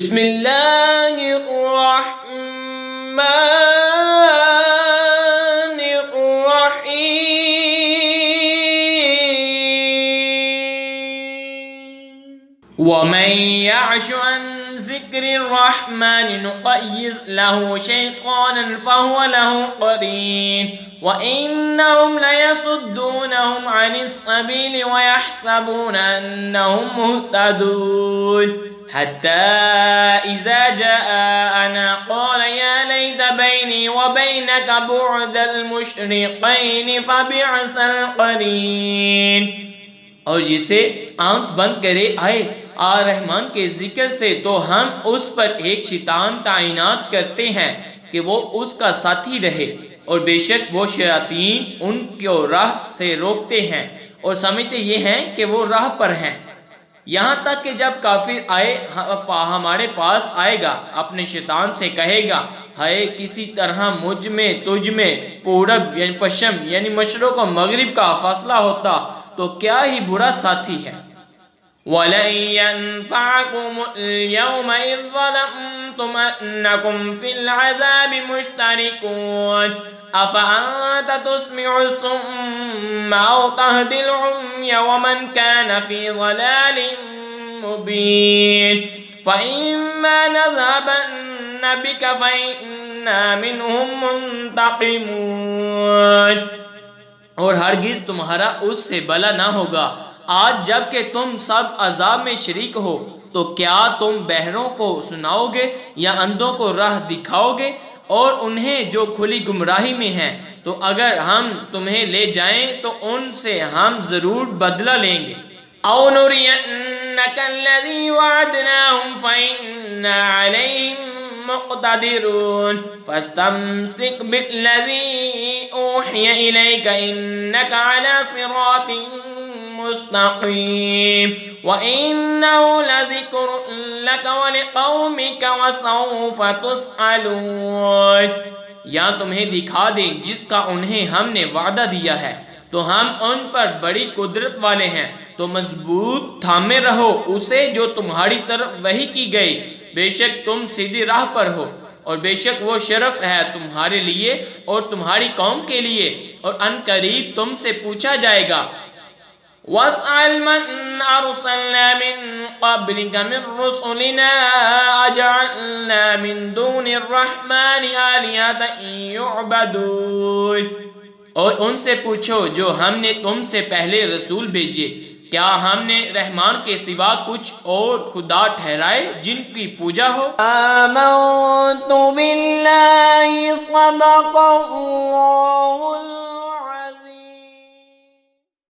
بسم اللہ الرحمن الرحیم ومن يعش عن ذکر الرحمن نقیض له شیطانا فهو له قرین وإنهم ليصدونهم عن السبيل ويحسبون أنهم مهتدون حتى إذا جاءنا قال يا ليت بيني وبينك بعد المشرقين فبئس القرين۔ اور جسے آنکھ بند کرے آئے رحمان کے ذکر سے تو ہم اس پر ایک شیطان تعینات کرتے ہیں کہ وہ اس کا ساتھی رہے، اور بے شک وہ شیاطین ان کو راہ سے روکتے ہیں اور سمجھتے یہ ہیں کہ وہ راہ پر ہیں، یہاں تک کہ جب کافر آئے ہمارے پاس آئے گا اپنے شیطان سے کہے گا ہائے کسی طرح مجھ میں تجھ میں پورب یعنی پشم یعنی مشرق و مغرب کا فاصلہ ہوتا تو کیا ہی برا ساتھی ہے۔ وَلَن يَنفَعَكُمُ الْيَوْمَ إِذ ظَلَمْتُمْ أَنَّكُمْ فِي الْعَذَابِ مُشْتَرِكُونَ أَفَأَنْتَ تُسْمِعُ الصُّمَّ أَوْ تَهْدِي الْعُمْيَ وَمَنْ كَانَ فِي ضَلَالٍ مُبِينٍ فَإِمَّا نَذْهَبَنَّ بِكَ فَإِنَّا مِنْهُمْ مُنْتَقِمُونَ۔ اور ہرگز تمہارا اس سے بلا نہ ہوگا آج جب کہ تم سب عذاب میں شریک ہو، تو کیا تم بہروں کو سناؤ گے یا اندھوں کو راہ دکھاؤ گے، اور انہیں جو کھلی گمراہی میں ہیں تو اگر ہم تمہیں لے جائیں تو ان سے ہم ضرور بدلہ لیں گے۔ او نرینک الذی وعدناہم فإنا علیہم مقتدرون فاستمسک بالذی اوحی الیک انک علی صراط مستقیم وَإِنَّهُ لَذِكْرٌ لَكَ وَلِقَوْمِكَ وَسَوْفَ تُسْأَلُونَ۔ یا تمہیں دکھا دیں جس کا انہیں ہم نے وعدہ دیا ہے، تو ہم ان پر بڑی قدرت والے ہیں، تو مضبوط تھامے رہو اسے جو تمہاری طرف وحی کی گئی، بے شک تم سیدھی راہ پر ہو، اور بے شک وہ شرف ہے تمہارے لیے اور تمہاری قوم کے لیے، اور ان قریب تم سے پوچھا جائے گا۔ وَاسْأَلْ مَنْ أَرْسَلْنَا مِنْ قَبْلِكَ مِنْ رُسُلِنَا أَجَعَلْنَا مِنْ دُونِ الرَّحْمَنِ آلِهَةً يُعْبَدُونَ۔ اور ان سے پوچھو جو ہم نے تم سے پہلے رسول بھیجے، کیا ہم نے رحمان کے سوا کچھ اور خدا ٹھہرائے جن کی پوجا ہو؟ آمنت باللہ صدق